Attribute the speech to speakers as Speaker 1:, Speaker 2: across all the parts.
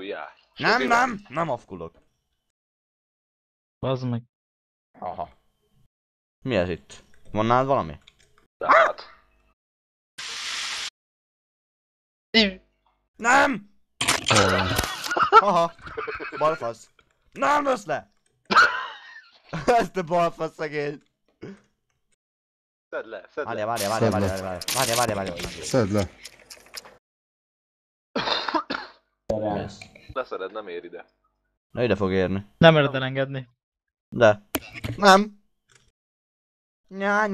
Speaker 1: Afkuljál.
Speaker 2: Nem afkulok.
Speaker 3: Bazd meg.
Speaker 2: Haha. Mi ez itt? Van nálad valami?
Speaker 1: Tehát.
Speaker 2: Nem! Haha. Balfasz. Nem lösz le! Ezt a balfasz szegény.
Speaker 1: Szedd le, szedd le.
Speaker 2: Várjál.
Speaker 4: Szedd le.
Speaker 1: Leszeded, nem ér ide.
Speaker 2: Na ide fog érni.
Speaker 3: Nem mered elengedni.
Speaker 2: De. Nem. Nya.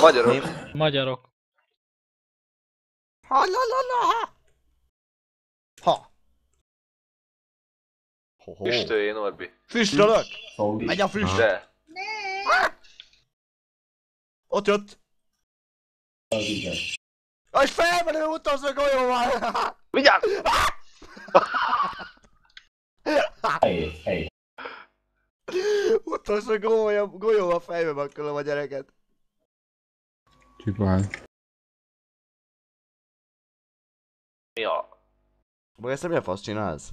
Speaker 1: Magyarok.
Speaker 3: Magyarok.
Speaker 2: Ha. Ho-ho.
Speaker 1: Füstöljé, Norbi.
Speaker 2: Füstölök! Megy a füst!
Speaker 1: De.
Speaker 2: Ott jött! És felmenő utazó golyóval!
Speaker 1: Vigyázz!
Speaker 2: Utazó golyóval fejbe bakkolom a gyereket.
Speaker 4: Csipáld.
Speaker 1: Mi a...
Speaker 2: Vagy ezt milyen fasz csinálsz?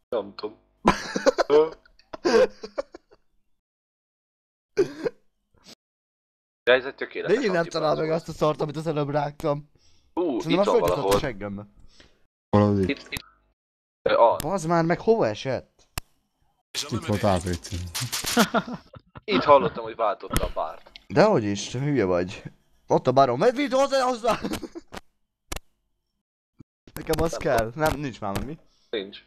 Speaker 1: Nem tudom. De ez egy tökéletes.
Speaker 2: De én nem talál meg azt a szart, amit az előbb rágtam.
Speaker 1: Itt
Speaker 2: Szerintem
Speaker 1: van
Speaker 2: a fölcsapott a
Speaker 1: valahol.
Speaker 2: seggembe.
Speaker 4: Valahol itt.
Speaker 1: Itt.
Speaker 2: Bazd már meg, hova esett?
Speaker 4: Itt volt APC.
Speaker 1: Itt hallottam, hogy váltotta a bárt.
Speaker 2: Dehogy is, hülye vagy. Ott a barom, vidd hozzá! Nekem az kell. Nem, nincs már mi.
Speaker 1: Nincs.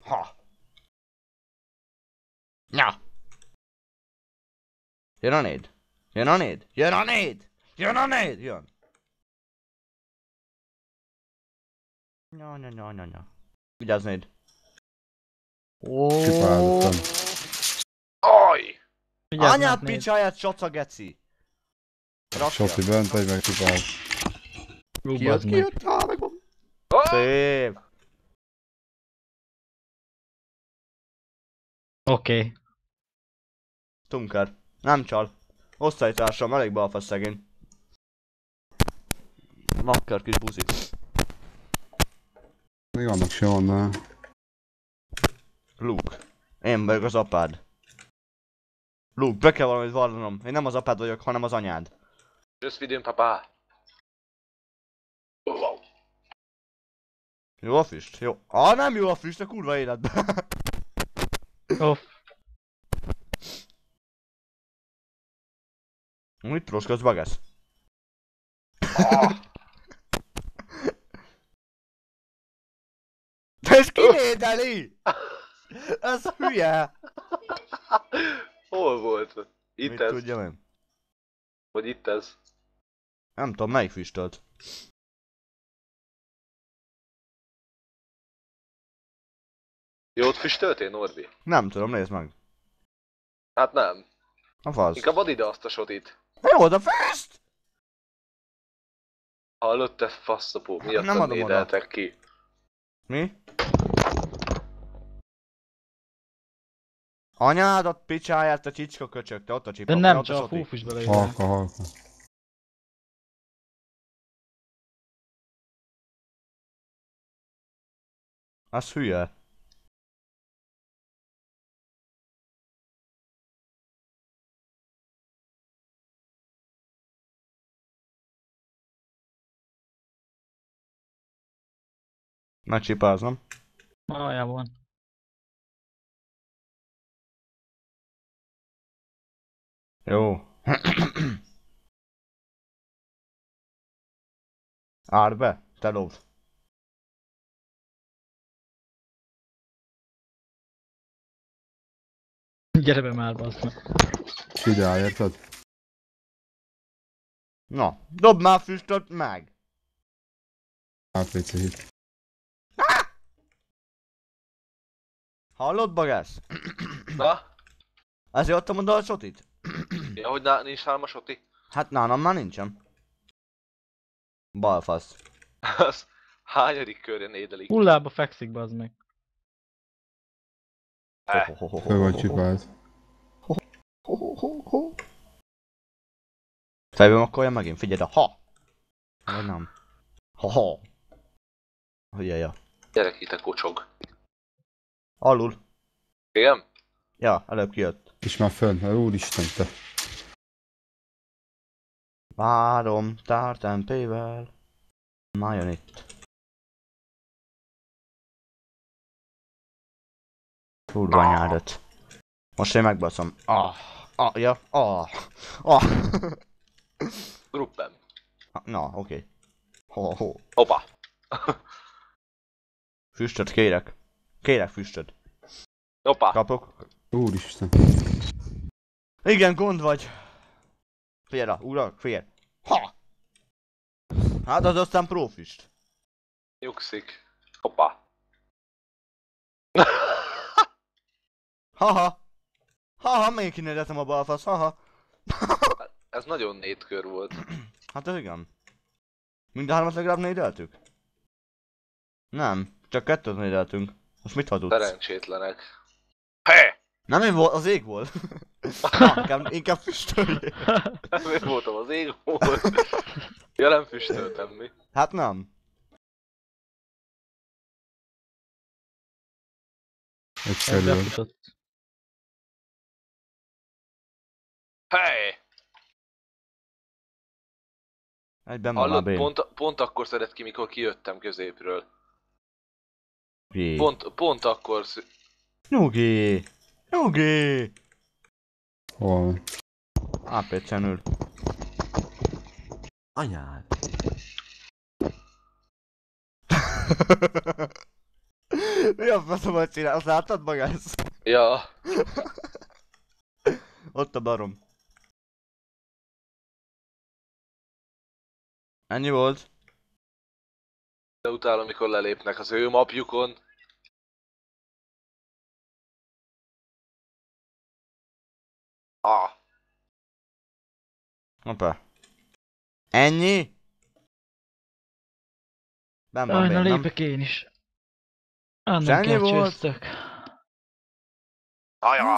Speaker 2: Ha. Ja. Jön a néd. Jön. Nya. Vigyázz néd.
Speaker 4: Csipáldottam.
Speaker 1: Aj!
Speaker 2: Anyád picsáját, csaca geci.
Speaker 4: Sofi bent vagy meg csipáld.
Speaker 3: Jó,
Speaker 2: Ki
Speaker 3: bazd meg.
Speaker 2: jött? Megvan.
Speaker 1: Ah!
Speaker 2: Szép.
Speaker 3: Oké.
Speaker 2: Tunker. Nem csal. Osztálytársam, elég balfasz szegény. Makker kis buzi.
Speaker 4: Még annak se annál.
Speaker 2: Luke. Én vagyok az apád. Luke, be kell valamit vallanom. Én nem az apád vagyok, hanem az anyád.
Speaker 1: Just vidin, papá. Wow.
Speaker 2: Jó a füst? Jó. Nem jó a füst a kurva életben.
Speaker 3: Off.
Speaker 2: Mit troszkodsz, bagasz? Ez kinédeli! Ez hülye!
Speaker 1: Hol volt? Itt
Speaker 2: Mit
Speaker 1: ez?
Speaker 2: tudjam én?
Speaker 1: Vagy itt ez?
Speaker 2: Nem tudom, melyik füstölt.
Speaker 1: Jót füstöltél, Norbi?
Speaker 2: Nem tudom, nézd meg.
Speaker 1: Hát nem.
Speaker 2: A fasz.
Speaker 1: Inkább add ide azt a sotit.
Speaker 2: Jó, a füst!
Speaker 1: Hallott te faszapó?
Speaker 2: Nem
Speaker 1: Miattam
Speaker 2: adom oda.
Speaker 1: nédeltek ki.
Speaker 2: Mi? Anyádat picsáját, te csicska köcsög, te ott a
Speaker 3: De
Speaker 2: csipom.
Speaker 3: nem
Speaker 2: ott a
Speaker 3: csak a
Speaker 2: soti.
Speaker 3: fúfus bele.
Speaker 4: Halka.
Speaker 2: Az hülye. Megcsipázom.
Speaker 3: Aljában.
Speaker 2: Jó. Árd be, te lov.
Speaker 3: Gyere be már, bazd meg.
Speaker 4: Csidáll, érted?
Speaker 2: Na, dob már füstöt meg!
Speaker 4: APC hit.
Speaker 2: Hallod, bagász?
Speaker 1: Na?
Speaker 2: Ezért adtam oda a sotit?
Speaker 1: Ja, hogy nincs nálam a soti?
Speaker 2: Hát nálam már nincsen. Balfasz.
Speaker 1: Az hányadik körre nédelik?
Speaker 3: Hullába fekszik, bazd meg.
Speaker 4: Föl vagy csipáld.
Speaker 2: Fejből makolja megint, figyeld a ha! Vagy nem. Ha-ha. Hülyeja.
Speaker 1: Gyerek, itt a kocsog.
Speaker 2: Alul.
Speaker 1: Igen?
Speaker 2: Ja, előbb kijött.
Speaker 4: És már fönn, úristen te.
Speaker 2: Várom tártempével. Már jön itt. Kurva anyádat. Most én megbaszom. Ja,
Speaker 1: Gruppen.
Speaker 2: Na, oké. Ho.
Speaker 1: Hoppá.
Speaker 2: Füstöt kérek. Kérek füstöt.
Speaker 1: Hoppá.
Speaker 2: Kapok?
Speaker 4: Úristen.
Speaker 2: Igen, gond vagy. Figyelj, urak, figyelj. Ha! Hát az aztán prófüst.
Speaker 1: Nyugszik. Hoppá.
Speaker 2: Haha. Haha, még kinézhetem a balfasz, haha.
Speaker 1: Ez nagyon nétkör volt.
Speaker 2: Hát ez igen. Mind a hármat legalább nédeltük? Nem, csak kettőt nédeltünk. Most mit hazudsz?
Speaker 1: Szerencsétlenek. Hé!
Speaker 2: Nem én volt, az ég volt. inkább füstöljél.
Speaker 1: Nem én voltam, az ég volt. Ja, nem füstöltem mi.
Speaker 2: Hát nem.
Speaker 4: Egyszerűen.
Speaker 3: Befutott.
Speaker 1: Hé!
Speaker 2: Egyben van a
Speaker 1: Hallod,
Speaker 2: B.
Speaker 1: pont akkor szedett ki, mikor kijöttem középről.
Speaker 2: Jé.
Speaker 1: Pont akkor...
Speaker 2: Nyugi! Nyugi!
Speaker 4: Hol van?
Speaker 2: APC-n ül.
Speaker 5: Anyád.
Speaker 2: Mi a faszomat csinál? Azt láttad magász?
Speaker 1: Ja.
Speaker 2: Ott a barom. Ennyi volt?
Speaker 1: De utálom, amikor lelépnek az ő mapjukon.
Speaker 2: Hoppá. Ennyi? Nem van
Speaker 3: Aj, na
Speaker 2: miért, nem?
Speaker 3: lépek én is. Annak
Speaker 2: Ennyi
Speaker 3: kell
Speaker 2: volt?
Speaker 3: csőztök.
Speaker 1: Ajá!